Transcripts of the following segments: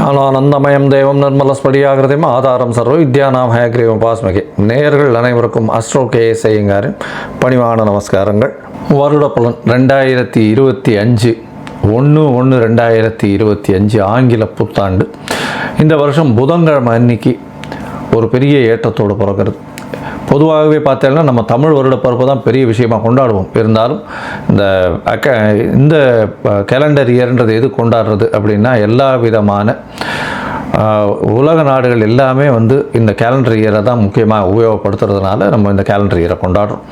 ஞானானந்தமயம் தேவம் நிர்மலஸ்படியாகிருதியும் ஆதாரம் சர்வ வித்யானாம் ஹயக்ரீவம் பாஸ்மகே. நேயர்கள் அனைவருக்கும் அஸ்ட்ரோ கேஎஸ் ஐயங்காரின் பணிவான நமஸ்காரங்கள். வருட பலன் 2025 1/1/2025 ஆங்கில புத்தாண்டு. இந்த வருஷம் புதன்கிழமை அன்னைக்கு ஒரு பெரிய ஏற்றத்தோடு பிறக்கிறது. பொதுவாகவே பார்த்தீங்கன்னா நம்ம தமிழ் வருட பிறப்பு தான் பெரிய விஷயமாக கொண்டாடுவோம். இருந்தாலும் இந்த கேலண்டர் இயர்ன்றது எது கொண்டாடுறது அப்படின்னா, எல்லா விதமான உலக நாடுகள் எல்லாமே இந்த கேலண்டர் இயரை தான் முக்கியமாக உபயோகப்படுத்துறதுனால நம்ம இந்த கேலண்டர் இயரை கொண்டாடுறோம்.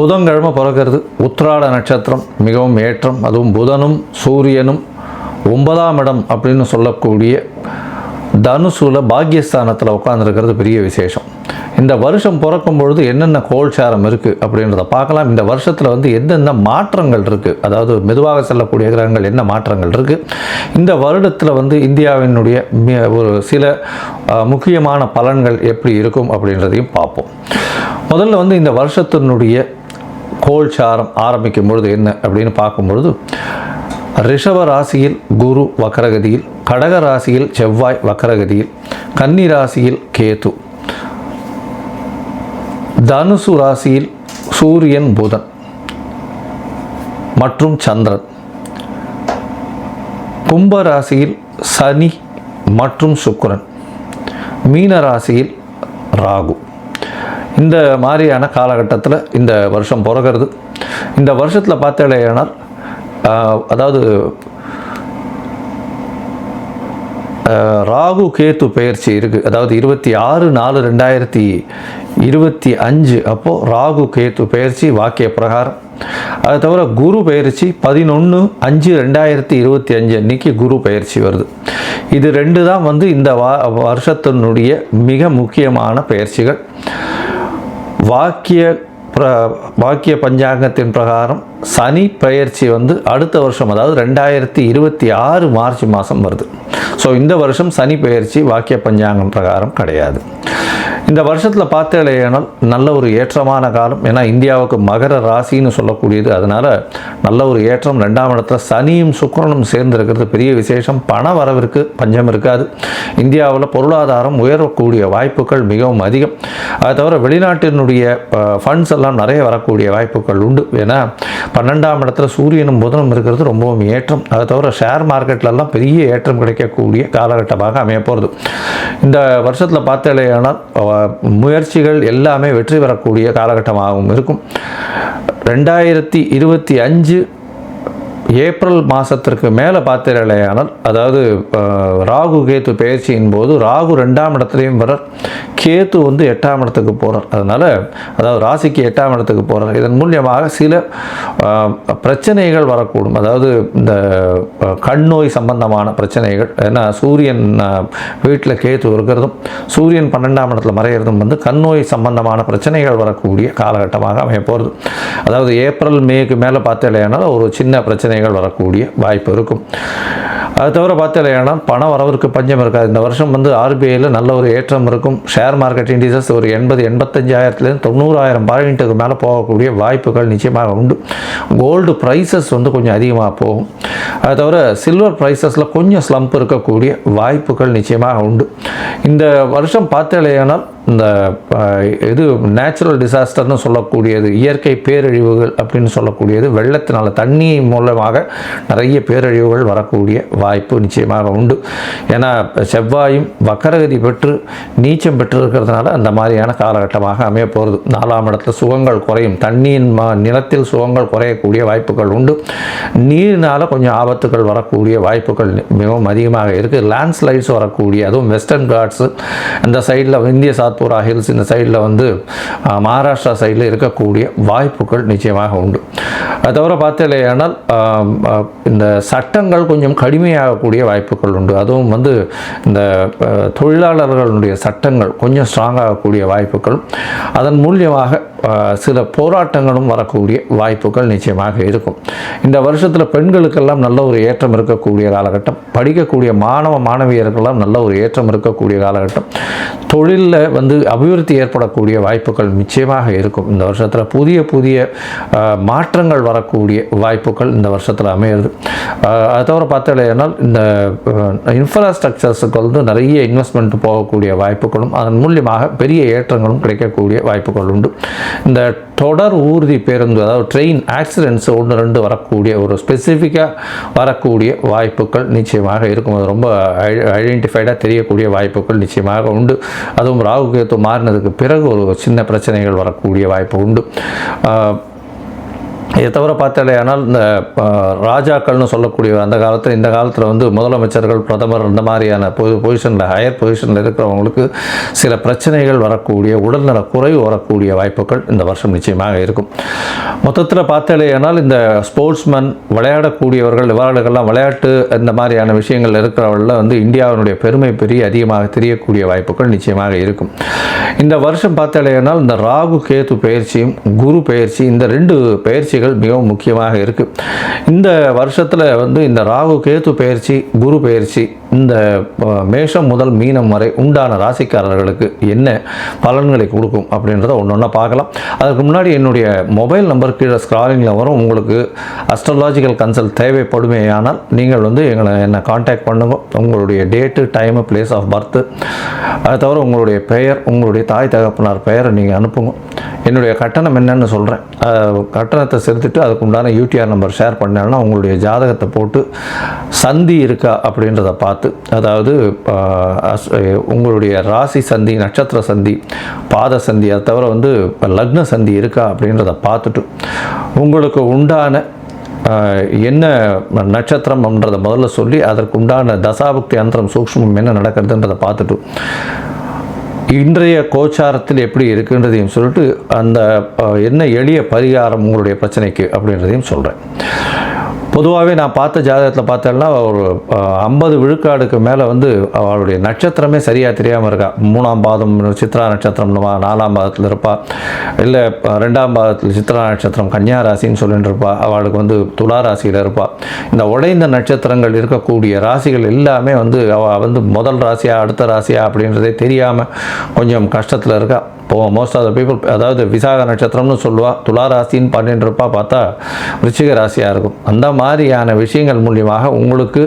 புதன்கிழமை பிறக்கிறது. உத்திராட நட்சத்திரம் மிகவும் ஏற்றம். அதுவும் புதனும் சூரியனும் 9ஆம் இடம் அப்படின்னு சொல்லக்கூடிய தனுசுல பாக்யஸ்தானத்தில் உட்காந்துருக்கிறது பெரிய விசேஷம். இந்த வருஷம் பிறக்கும் பொழுது என்னென்ன கோல்சாரம் இருக்குது அப்படின்றத பார்க்கலாம். இந்த வருஷத்தில் எந்தெந்த மாற்றங்கள் இருக்குது, அதாவது மெதுவாக செல்லக்கூடிய கிரகங்கள் என்ன மாற்றங்கள் இருக்குது, இந்த வருடத்தில் இந்தியாவினுடைய ஒரு சில முக்கியமான பலன்கள் எப்படி இருக்கும் அப்படின்றதையும் பார்ப்போம். முதல்ல இந்த வருஷத்தினுடைய கோல்சாரம் ஆரம்பிக்கும் பொழுது என்ன அப்படின்னு பார்க்கும்பொழுது, ரிஷப ராசியில் குரு வக்கரகதியில், கடக ராசியில் செவ்வாய் வக்கரகதியில், கன்னி ராசியில் கேது, தனுசு ராசியில் சூரியன் புதன் மற்றும் சந்திரன், கும்ப ராசியில் சனி மற்றும் சுக்கிரன், மீன ராசியில் ராகு. இந்த மாதிரியான காலகட்டத்தில் இந்த வருஷம் பிறக்கிறது. இந்த வருஷத்தில் பார்த்தேனால் அதாவது ராகு கேத்து பெயர்ச்சி இருக்குது. அதாவது 26/4/2025 அப்போது ராகு கேத்து பெயர்ச்சி வாக்கிய பிரகாரம். அது தவிர குரு பெயர்ச்சி 11/5/2025 அன்னைக்கு குரு பெயர்ச்சி வருது. இது ரெண்டு தான் இந்த வருஷத்தினுடைய மிக முக்கியமான பெயர்ச்சிகள். வாக்கிய பஞ்சாங்கத்தின் பிரகாரம் சனி பெயர்ச்சி அடுத்த வருஷம், அதாவது 2026 மார்ச் மாதம் வருது. ஸோ இந்த வருஷம் சனி பெயர்ச்சி வாக்கிய பஞ்சாங்கம் பிரகாரம் கிடையாது. இந்த வருஷத்தில் பார்த்தேனால் நல்ல ஒரு ஏற்றமான காலம். ஏன்னா இந்தியாவுக்கு மகர ராசின்னு சொல்லக்கூடியது, அதனால் நல்ல ஒரு ஏற்றம். 2ஆம் இடத்துல சனியும் சுக்கிரனும் சேர்ந்திருக்கிறது பெரிய விசேஷம். பண வரவிற்கு பஞ்சம் இருக்காது. இந்தியாவில் பொருளாதாரம் உயரக்கூடிய வாய்ப்புகள் மிகவும் அதிகம். அதை தவிர வெளிநாட்டினுடைய ஃபண்ட்ஸ் எல்லாம் நிறைய வரக்கூடிய வாய்ப்புகள் உண்டு. ஏன்னா 12ஆம் இடத்துல சூரியனும் புதனும் இருக்கிறது ரொம்பவும் ஏற்றம். அதை தவிர ஷேர் மார்க்கெட்லலாம் பெரிய ஏற்றம் கிடைக்கக்கூடிய காலகட்டமாக அமைய போகிறது. இந்த வருஷத்தில் பார்த்தேனால் முயற்சிகள் எல்லாமே வெற்றி பெறக்கூடிய காலகட்டமாகவும் இருக்கும். 2025 ஏப்ரல் மாதத்திற்கு மேலே பார்த்தீர்களேயானால், அதாவது ராகு கேத்து பயிற்சியின் போது ராகு 2ஆம் இடத்துலையும் வரார், கேத்து 8ஆம் இடத்துக்கு போகிறார். அதனால் அதாவது ராசிக்கு 8ஆம் இடத்துக்கு போகிறார். இதன் மூலியமாக சில பிரச்சனைகள் வரக்கூடும். அதாவது இந்த கண் நோய் சம்பந்தமான பிரச்சனைகள். ஏன்னா சூரியன் வீட்டில் கேத்து இருக்கிறதும் சூரியன் 12ஆம் இடத்துல மறைகிறதும் கண் நோய் சம்பந்தமான பிரச்சனைகள் வரக்கூடிய காலகட்டமாக அமைய போகிறது. அதாவது ஏப்ரல் மேக்கு மேலே பார்த்தீங்களேனால் ஒரு சின்ன பிரச்சனை வரக்கூடிய வாய்ப்பு இருக்கும். அது தவிர பார்த்தீங்கன்னா பண வரவிற்கு பஞ்சம் இருக்காது. இந்த வருஷம் ஆர்பிஐயில் நல்ல ஒரு ஏற்றம் இருக்கும். ஷேர் மார்க்கெட் இண்டிசஸ் ஒரு 80-85,000 90,000 பாயிண்ட்டுக்கு மேலே போகக்கூடிய வாய்ப்புகள் நிச்சயமாக உண்டு. கோல்டு ப்ரைஸஸ் கொஞ்சம் அதிகமாக போகும். அது தவிர சில்வர் ப்ரைஸஸில் கொஞ்சம் ஸ்லம்ப் இருக்கக்கூடிய வாய்ப்புகள் நிச்சயமாக உண்டு. இந்த வருஷம் பார்த்தீங்கன்னா இந்த இது நேச்சுரல் டிசாஸ்டர்னு சொல்லக்கூடியது, இயற்கை பேரழிவுகள் அப்படின்னு சொல்லக்கூடியது, வெள்ளத்தினால தண்ணி மூலமாக நிறைய பேரழிவுகள் வரக்கூடிய வாய்ப்பு நிச்சயமாக உண்டு. ஏன்னா செவ்வாயும் வக்கரகதி பெற்று நீச்சம் பெற்று இருக்கிறதுனால அந்த மாதிரியான காலகட்டமாக அமைய போகிறது. 4ஆம் இடத்துல சுகங்கள் குறையும். தண்ணியின் நிலத்தில் சுகங்கள் குறையக்கூடிய வாய்ப்புகள் உண்டு. நீரினால் கொஞ்சம் ஆபத்துகள் வரக்கூடிய வாய்ப்புகள் மிகவும் அதிகமாக இருக்குது. லேண்ட்ஸ்லைட்ஸ் வரக்கூடிய, அதுவும் வெஸ்டர்ன் காட்ஸு அந்த சைடில் இந்திய சாத்பூரா ஹில்ஸ் இந்த சைடில் மகாராஷ்டிரா சைடில் இருக்கக்கூடிய வாய்ப்புகள் நிச்சயமாக உண்டு. அது தவிர பார்த்தீங்களேனால் இந்த சட்டங்கள் கொஞ்சம் கடுமையாகக்கூடிய வாய்ப்புகள் உண்டு. அதுவும் இந்த தொழிலாளர்களுடைய சட்டங்கள் கொஞ்சம் ஸ்ட்ராங்காகக்கூடிய வாய்ப்புகள், அதன் மூலியமாக சில போராட்டங்களும் வரக்கூடிய வாய்ப்புகள் நிச்சயமாக இருக்கும். இந்த வருஷத்தில் பெண்களுக்கெல்லாம் நல்ல ஒரு ஏற்றம் இருக்கக்கூடிய காலகட்டம். படிக்கக்கூடிய மாணவ மாணவியர்களெல்லாம் நல்ல ஒரு ஏற்றம் இருக்கக்கூடிய காலகட்டம். தொழிலில் வந்து அபிவிருத்தி ஏற்படக்கூடிய வாய்ப்புகள் நிச்சயமாக இருக்கும். இந்த வருஷத்தில் புதிய புதிய மாற்றங்கள் வரக்கூடிய வாய்ப்புகள் இந்த வருஷத்தில் அமையிறது. அதை தவிர பார்த்தீங்கன்னா இந்த இன்ஃப்ராஸ்ட்ரக்சர்ஸுக்கு வந்து நிறைய இன்வெஸ்ட்மெண்ட் போகக்கூடிய வாய்ப்புகளும் அதன் மூலியமாக பெரிய ஏற்றங்களும் கிடைக்கக்கூடிய வாய்ப்புகள் உண்டு. இந்த தொடர் ஊர்தி பேருந்து, அதாவது ட்ரெயின் ஆக்சிடென்ட்ஸ் 1-2 வரக்கூடிய ஒரு ஸ்பெசிஃபிக்காக வரக்கூடிய வாய்ப்புகள் நிச்சயமாக இருக்கும். அது ரொம்ப ஐடென்டிஃபைடாக தெரியக்கூடிய வாய்ப்புகள் நிச்சயமாக உண்டு. அதுவும் ராகு கேத்து மாறினதுக்கு பிறகு ஒரு சின்ன பிரச்சனைகள் வரக்கூடிய வாய்ப்பு உண்டு. இதை தவிர பார்த்தாலேயானால் இந்த ராஜாக்கள்னு சொல்லக்கூடிய அந்த காலத்தில், இந்த காலத்தில் வந்து முதலமைச்சர்கள், பிரதமர் இந்த மாதிரியான பொசிஷனில், ஹையர் பொசிஷனில் இருக்கிறவங்களுக்கு சில பிரச்சனைகள் வரக்கூடிய, உடல்நல குறைவு வரக்கூடிய வாய்ப்புகள் இந்த வருஷம் நிச்சயமாக இருக்கும். மொத்தத்தில் பார்த்தாலேயானால் இந்த ஸ்போர்ட்ஸ்மேன், விளையாடக்கூடியவர்கள், இவர்களுக்கெல்லாம் விளையாட்டு இந்த மாதிரியான விஷயங்கள் இருக்கிறவர்கள் வந்து இந்தியாவினுடைய பெருமை அதிகமாக தெரியக்கூடிய வாய்ப்புகள் நிச்சயமாக இருக்கும். இந்த வருஷம் பார்த்தாலேயானால் இந்த ராகு கேது பயிற்சியும் குரு பயிற்சி, இந்த 2 பயிற்சிகள் மிகவும் முக்கியமாக இருக்கு. இந்த வருஷத்தில் வந்து இந்த ராகு கேது பயிற்சி, குரு பயிற்சி இந்த மேஷம் முதல் மீனம் வரை உண்டான ராசிக்காரர்களுக்கு என்ன பலன்களை கொடுக்கும் அப்படின்றத ஒன்று பார்க்கலாம். அதுக்கு முன்னாடி என்னுடைய மொபைல் நம்பர் கீழே ஸ்க்ராலிங்கில் வரும். உங்களுக்கு அஸ்ட்ராலாஜிக்கல் கன்சல்ட் தேவைப்படுமேயானால் நீங்கள் வந்து என்னை காண்டாக்ட் பண்ணுங்க. உங்களுடைய date, time, place of birth, அதை தவிர உங்களுடைய பெயர், உங்களுடைய தாய் தகப்பனார் பெயரை நீங்கள் அனுப்புங்க. என்னுடைய கட்டணம் என்னன்னு சொல்கிறேன். கட்டணத்தை செலுத்திட்டு அதுக்கு உண்டான யூடிஆர் நம்பர் ஷேர் பண்ணேன்னா உங்களுடைய ஜாதகத்தை போட்டு சந்தி இருக்கா அப்படின்றத பார்த்து, அதாவது உங்களுடைய ராசி சந்தி, நட்சத்திர சந்தி, பாத சந்தி, அதை தவிர வந்து லக்ன சந்தி இருக்கா அப்படின்றத பார்த்துட்டு உங்களுக்கு உண்டான என்ன நட்சத்திரம்ன்றதை முதல்ல சொல்லி அதற்கு உண்டான தசாபுக்தி அந்தரம் சூக்ஷ்மம் என்ன நடக்கிறதுன்றதை பார்த்துட்டு இன்றைய கோச்சாரத்தில் எப்படி இருக்குன்றதையும் சொல்லிட்டு அந்த என்ன எளிய பரிகாரம் உங்களுடைய பிரச்சனைக்கு அப்படின்றதையும் சொல்கிறேன். பொதுவாகவே நான் பார்த்த ஜாதகத்தில் பார்த்தேன்னா ஒரு 50 விழுக்காடுக்கு மேலே வந்து அவளுடைய நட்சத்திரமே சரியாக தெரியாமல் இருக்கா. 3ஆம் பாதம் சித்ரா நட்சத்திரம் 4ஆம் பாதத்தில் இருப்பாள், இல்லை 2ஆம் பாதத்தில் சித்ரா நட்சத்திரம் கன்னியா ராசின்னு சொல்லிட்டு இருப்பாள், அவளுக்கு வந்து துலா ராசியில் இருப்பாள். இந்த உடைந்த நட்சத்திரங்கள் இருக்கக்கூடிய ராசிகள் எல்லாமே வந்து அவள் வந்து முதல் ராசியா அடுத்த ராசியா அப்படின்றதே தெரியாமல் கொஞ்சம் கஷ்டத்தில் இருக்கா. மோஸ்ட் ஆஃப் த பீப்புள், அதாவது விசாக நட்சத்திரம்னு சொல்லுவாள், துலா ராசின்னு பண்ணிட்டு இருப்பா, பார்த்தா விருச்சிக ராசியாக இருக்கும். அந்த மாதிரியான விஷயங்கள் மூலியமாக உங்களுக்கு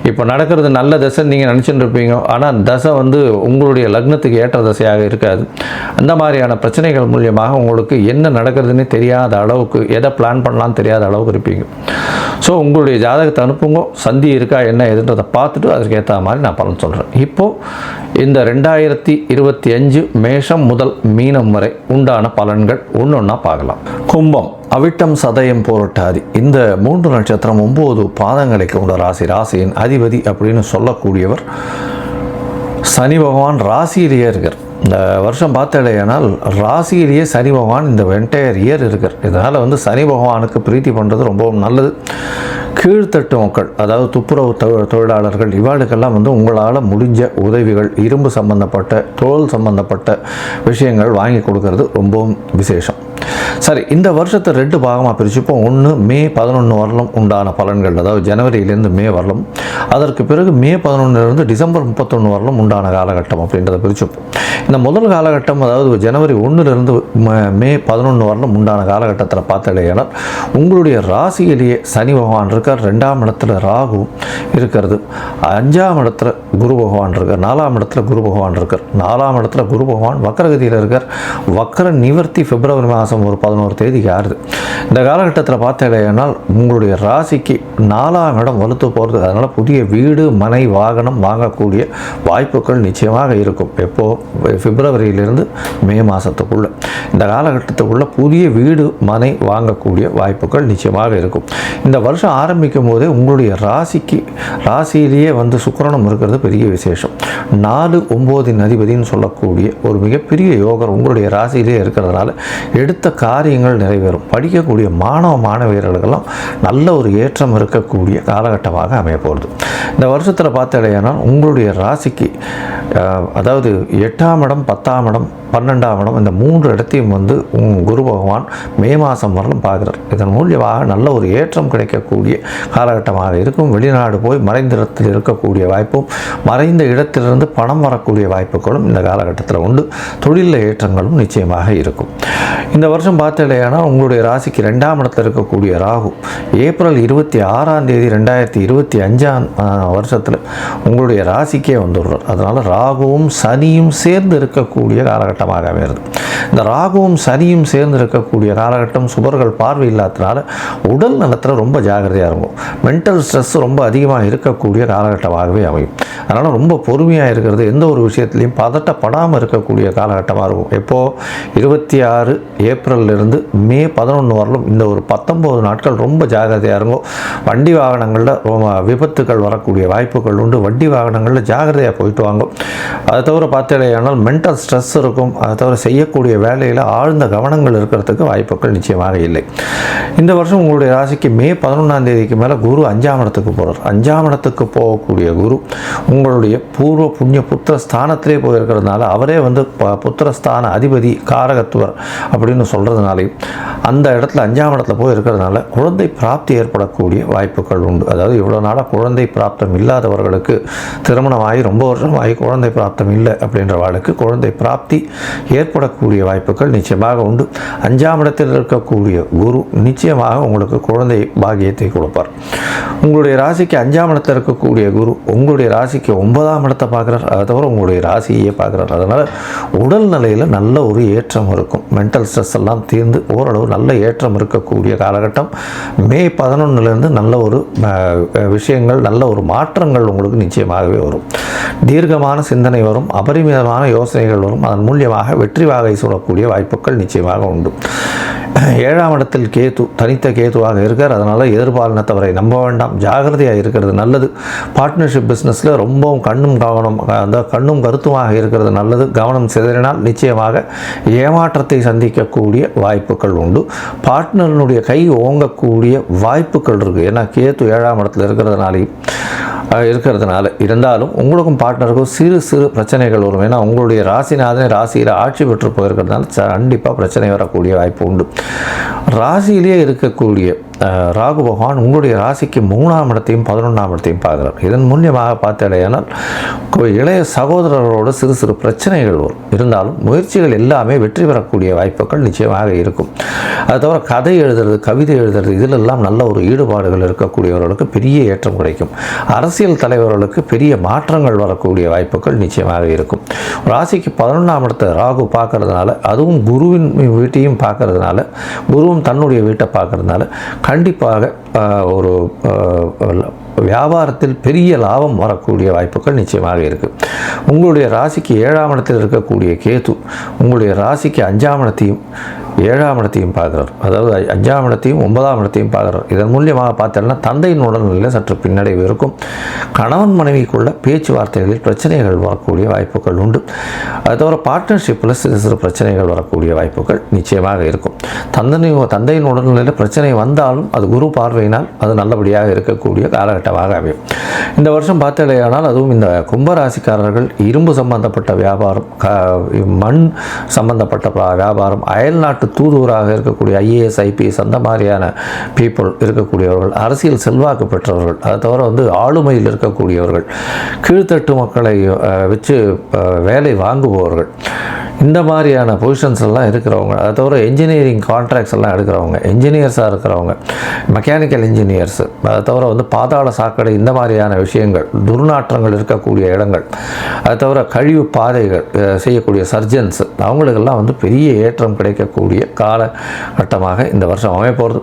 இப்போ நடக்கிறது நல்ல தசை நீங்கள் நினச்சிட்டு இருப்பீங்க. ஆனால் தசை வந்து உங்களுடைய லக்னத்துக்கு ஏற்ற தசையாக இருக்காது. அந்த மாதிரியான பிரச்சனைகள் மூலியமாக உங்களுக்கு என்ன நடக்கிறதுன்னு தெரியாத அளவுக்கு, எதை பிளான் பண்ணலான்னு தெரியாத அளவுக்கு இருப்பீங்க. ஸோ உங்களுடைய ஜாதகத்தை அனுப்புங்க, சந்தி இருக்கா என்ன எதுன்றதை பார்த்துட்டு அதற்கு ஏற்ற மாதிரி நான் பலன் சொல்கிறேன். இப்போது இந்த 2025 மேஷம் முதல் மீனம் வரை உண்டான பலன்கள் ஒன்றா பார்க்கலாம். கும்பம், அவிட்டம், சதயம், போரட்டாதி, இந்த 3 நட்சத்திரம் 9 பாதங்களை கொண்ட ராசி. ராசியின் அதிபதி அப்படின்னு சொல்லக்கூடியவர் சனி பகவான் ராசியிலேயே இருக்கார். இந்த வருஷம் பார்த்தாலேயானால் ராசியிலேயே சனி பகவான் இந்த என்டையர் இயர் இருக்கார். இதனால் வந்து சனி பகவானுக்கு பிரீத்தி பண்ணுறது ரொம்பவும் நல்லது. கீழ்த்தட்டு மக்கள், அதாவது துப்புரவு தொழிலாளர்கள், இவாளுக்கெல்லாம் வந்து உங்களால் முடிஞ்ச உதவிகள், இரும்பு சம்பந்தப்பட்ட, தோல் சம்பந்தப்பட்ட விஷயங்கள் வாங்கி கொடுக்கறது ரொம்பவும் விசேஷம். சரி, இந்த வருஷத்தை 2 பாகமாக பிரிச்சுப்போம். 1 மே 11 வரலும் உண்டான பலன்கள், அதாவது ஜனவரியிலேருந்து மே வரலும், அதற்கு பிறகு மே 11 டிசம்பர் 31 வரலும் உண்டான காலகட்டம் அப்படின்றத பிரிச்சுப்போம். இந்த முதல் காலகட்டம், அதாவது ஜனவரி 1 மே 11 வரலும் உண்டான காலகட்டத்தில் பார்த்தாலேயானால் உங்களுடைய ராசியிலேயே சனி பகவான் இருக்கார், 2ஆம் இடத்துல ராகு இருக்கிறது, 5ஆம் இடத்துல குரு பகவான் இருக்கார், 4ஆம் இடத்துல குரு பகவான் இருக்கார். 4ஆம் இடத்துல குரு பகவான் வக்கரகதியில் இருக்கார். வக்கர நிவர்த்தி பிப்ரவரி மாதம் ஒரு 11 தேதிக்கு ஆறுது. இந்த காலகட்டத்தில் பார்த்தாலேயானால் உங்களுடைய ராசிக்கு 4ஆம் இடம் வலுத்து போகிறது. அதனால் புதிய வீடு, மனை, வாகனம் வாங்கக்கூடிய வாய்ப்புகள் நிச்சயமாக இருக்கும். எப்போது? பிப்ரவரியிலிருந்து மே மாதத்துக்குள்ளே, இந்த காலகட்டத்துக்குள்ளே புதிய வீடு, மனை வாங்கக்கூடிய வாய்ப்புகள் நிச்சயமாக இருக்கும். இந்த வருஷம் ஆரம்பிக்கும் போதே உங்களுடைய ராசியிலேயே வந்து சுக்கிரனும் இருக்கிறது பெரிய விசேஷம். 4, 9 அதிபதினு சொல்லக்கூடிய ஒரு மிகப்பெரிய யோகர் உங்களுடைய ராசியிலே இருக்கிறதுனால எடுத்த காரியங்கள் நிறைவேறும். படிக்கக்கூடிய மாணவியர்களுக்கெல்லாம் நல்ல ஒரு ஏற்றம் இருக்கக்கூடிய காலகட்டமாக அமைய போகிறது. இந்த வருஷத்தில் பார்த்தாலேயானால் உங்களுடைய ராசிக்கு அதாவது 8ஆம் இடம், 10ஆம் இடம், 12ஆம் இடம் இந்த 3 இடத்தையும் வந்து குரு பகவான் மே மாதம் வரலும் பார்க்குறார். இதன் மூலியமாக நல்ல ஒரு ஏற்றம் கிடைக்கக்கூடிய காலகட்டமாக இருக்கும். வெளிநாடு போய் மறைந்த இடத்தில் இருக்கக்கூடிய வாய்ப்பும், மறைந்த இடத்திலிருந்து பணம் வரக்கூடிய வாய்ப்புகளும் இந்த காலகட்டத்தில் உண்டு. தொழிலில் ஏற்றங்களும் நிச்சயமாக இருக்கும். இந்த வருஷம் பார்த்தாலேயானால் உங்களுடைய ராசிக்கு 2ஆம் இடத்தில் இருக்கக்கூடிய ராகு ஏப்ரல் 26ஆம் தேதி 2025ஆம் வருஷத்தில் உங்களுடைய ராசிக்கே வந்துடுறார். அதனால் ராகுவும் சனியும் சேர்ந்து இருக்கக்கூடிய காலகட்டமாக அமைகிறது. இந்த ராகுவும் சனியும் சேர்ந்து இருக்கக்கூடிய காலகட்டம் சுபர்கள் பார்வை இல்லாததுனால உடல் நலத்தில் ரொம்ப ஜாகிரதையாக இருக்கும். மென்டல் ஸ்ட்ரெஸ் ரொம்ப அதிகமாக இருக்கக்கூடிய காலகட்டமாகவே அமையும். அதனால் ரொம்ப பொறுமையாக இருக்கிறது, எந்த ஒரு விஷயத்துலையும் பதட்டப்படாமல் இருக்கக்கூடிய காலகட்டமாக இருக்கும். எப்போது 26 ஏப்ரல்லிருந்து மே 11 வரலும் இந்த ஒரு 19 நாட்கள் ரொம்ப ஜாகிரதையாக இருக்கும். வண்டி வாகனங்களில் விபத்துக்கள் வரக்கூடிய வாய்ப்புகள் உண்டு. வண்டி வாகனங்களில் ஜாகிரதையாக போயிட்டு வாங்க. அதை தவிர பார்த்தீங்கன்னா மென்டல் ஸ்ட்ரெஸ் இருக்கும். அதை தவிர செய்யக்கூடிய வேலையில் ஆழ்ந்த கவனங்கள் இருக்கிறதுக்கு வாய்ப்புகள் நிச்சயமாக இல்லை. இந்த வருஷம் உங்களுடைய ராசிக்கு மே 11ஆம் தேதிக்கு மேலே குரு 5ஆம் இடத்துக்கு போகிறார். 5ஆம் இடத்துக்கு போகக்கூடிய குரு உங்களுடைய பூர்வ புண்ணிய புத்திர ஸ்தானத்திலே போயிருக்கிறதுனால அவரே வந்து புத்திரஸ்தான அதிபதி காரகத்துவர் அப்படின்னு சொல்கிறதுனாலே அந்த இடத்துல 5ஆம் இடத்துல போய் இருக்கிறதுனால குழந்தை பிராப்தி ஏற்படக்கூடிய வாய்ப்புகள் உண்டு. அதாவது இவ்வளோ நாளாக குழந்தை பிராப்தம் இல்லாதவர்களுக்கு திருமணமாகி ரொம்ப வருஷமாகி குழந்தை பிராப்தம் இல்லை அப்படின்ற வாழ்க்கை குழந்தை பிராப்தி ஏற்படக்கூடிய வாய்ப்புகள் நிச்சயமாக உண்டு. 5ஆம் இடத்தில் இருக்கக்கூடிய குரு நிச்சயமாக உங்களுக்கு குழந்தை பாக்கியத்தை கொடுப்பார். உங்களுடைய ராசிக்கு 5ஆம் இடத்தில் இருக்கக்கூடிய குரு உங்களுடைய ராசிக்கு 9ஆம் இடத்தை பார்க்குறார். அதை தவிர உங்களுடைய ராசியே பார்க்குறார். அதனால் உடல் நிலையில் நல்ல ஒரு ஏற்றம் இருக்கும். மென்டல் ஸ்ட்ரெஸ் எல்லாம் தீர்ந்து ஓரளவு நல்ல ஏற்றம் இருக்கக்கூடிய காலகட்டம். மே 11லேருந்து நல்ல ஒரு விஷயங்கள், நல்ல ஒரு மாற்றங்கள் உங்களுக்கு நிச்சயமாகவே வரும். தீர்க்கமான சிந்தனை வரும், அபரிமிதமான யோசனைகள் வரும். அதன் மூலியமாக வெற்றி வாகை சூடக்கூடிய வாய்ப்புகள் நிச்சயமாக உண்டு. 7ஆம் இடத்தில் கேது, தனித்த கேதுவாக இருக்கார். அதனால் எதிர்பாலினத்தவரை நம்ப வேண்டாம், ஜாகிரதையாக இருக்கிறது நல்லது. பார்ட்னர்ஷிப் பிஸ்னஸில் ரொம்பவும் கண்ணும் கருத்துமாக இருக்கிறது நல்லது. கவனம் சிதறினால் நிச்சயமாக ஏமாற்றத்தை சந்திக்கக்கூடிய வாய்ப்புகள் உண்டு. பார்ட்னரினுடைய கை ஓங்கக்கூடிய வாய்ப்புகள் இருக்குது. ஏன்னா கேது 7ஆம் இடத்துல இருக்கிறதுனால இருந்தாலும் உங்களுக்கும் பார்ட்னருக்கும் சிறு பிரச்சனைகள் வரும். ஏன்னா உங்களுடைய ராசிநாதனை ராசியில் ஆட்சி பெற்று போயிருக்கிறதுனால கண்டிப்பாக பிரச்சனை வரக்கூடிய வாய்ப்பு உண்டு. ராசியிலேயே இருக்கக்கூடிய ராகு பகவான் உங்களுடைய ராசிக்கு 3ஆம் இடத்தையும் 11ஆம் இடத்தையும் பார்க்குறார். இதன் மூலியமாக பார்த்தாலேயானால் இளைய சகோதரர்களோடு சிறு பிரச்சனைகள் வரும். இருந்தாலும் முயற்சிகள் எல்லாமே வெற்றி பெறக்கூடிய வாய்ப்புகள் நிச்சயமாக இருக்கும். அது தவிர கதை எழுதுறது, கவிதை எழுதுறது இதிலெல்லாம் நல்ல ஒரு ஈடுபாடுகள் இருக்கக்கூடியவர்களுக்கு பெரிய ஏற்றம் கிடைக்கும். அரசியல் தலைவர்களுக்கு பெரிய மாற்றங்கள் வரக்கூடிய வாய்ப்புகள் நிச்சயமாக இருக்கும். ராசிக்கு 11ஆம் இடத்தை ராகு பார்க்கறதுனால, அதுவும் குருவின் வீட்டையும் பார்க்கறதுனால, குருவும் தன்னுடைய வீட்டை பார்க்கறதுனால கண்டிப்பாக ஒரு வியாபாரத்தில் பெரிய லாபம் வரக்கூடிய வாய்ப்புகள் நிச்சயமாக இருக்குது. உங்களுடைய ராசிக்கு 7ஆம் இடத்தில் இருக்கக்கூடிய கேது உங்களுடைய ராசிக்கு 5ஆம் இடத்தையும் 7ஆம் இடத்தையும் பார்க்குறார். அதாவது 5ஆம் இடத்தையும் 9ஆம் இடத்தையும் பார்க்குறார். இதன் மூலியமாக பார்த்தோம்னா தந்தையின் உடல்நிலையில் சற்று பின்னடைவு இருக்கும். கணவன் மனைவிக்குள்ள பேச்சுவார்த்தைகளில் பிரச்சனைகள் வரக்கூடிய வாய்ப்புகள் உண்டு. அது தவிர பார்ட்னர்ஷிப்பில் சிறு பிரச்சனைகள் வரக்கூடிய வாய்ப்புகள் நிச்சயமாக இருக்கும். தந்தையின் உடல்நிலையில் பிரச்சனை வந்தாலும் அது குரு பார்வையினால் அது நல்லபடியாக இருக்கக்கூடிய காலகட்டமாக அமையும். இந்த வருஷம் பார்த்தாலேயானால் அதுவும் இந்த கும்பராசிக்காரர்கள் இரும்பு சம்பந்தப்பட்ட வியாபாரம், மண் சம்பந்தப்பட்ட வியாபாரம், அயல்நாட்டு தூதுவராக இருக்கக்கூடிய IAS IPS அந்த மாதிரியான பீப்புள் இருக்கக்கூடியவர்கள், அரசியல் செல்வாக்கு பெற்றவர்கள், அதை தவிர ஆளுமையில் இருக்கக்கூடியவர்கள், கீழ்த்தட்டு மக்களை வச்சு வேலை வாங்குபவர்கள், இந்த மாதிரியான பொசிஷன்ஸ் எல்லாம் இருக்கிறவங்க, அதை தவிர என்ஜினியரிங் கான்ட்ராக்ட்ஸ் எல்லாம் எடுக்கிறவங்க, என்ஜினியர்ஸாக இருக்கிறவங்க, மெக்கானிக்கல் இன்ஜினியர்ஸ், அதை தவிர பாதாள சாக்கடை இந்த மாதிரியான விஷயங்கள், துர்நாற்றங்கள் இருக்கக்கூடிய இடங்கள், அதை தவிர கழிவு பாதைகள் செய்யக்கூடிய சர்ஜன்ஸ், அவங்களுக்கெல்லாம் பெரிய ஏற்றம் கிடைக்கக்கூடிய காலகட்டமாக இந்த வருஷம் அமைப்போகிறது.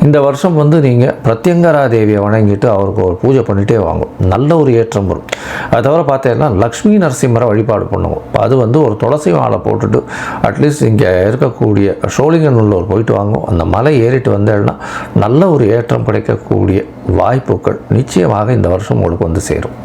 இந்த வருஷம் நீங்கள் பிரத்யங்கரா தேவியை வணங்கிட்டு அவருக்கு ஒரு பூஜை பண்ணிகிட்டே வாங்கும், நல்ல ஒரு ஏற்றம் வரும். அதை தவிர பார்த்தீங்கன்னா லக்ஷ்மி நரசிம்மரை வழிபாடு பண்ணுவோம். அது ஒரு துளசி மாலை போட்டுட்டு அட்லீஸ்ட் இங்கே இருக்கக்கூடிய ஷோலிங்கநல்லூர் போயிட்டு வாங்கும். அந்த மலை ஏறிட்டு வந்தேன்னா நல்ல ஒரு ஏற்றம் கிடைக்கக்கூடிய வாய்ப்புகள் நிச்சயமாக இந்த வருஷம் உங்களுக்கு சேரும்.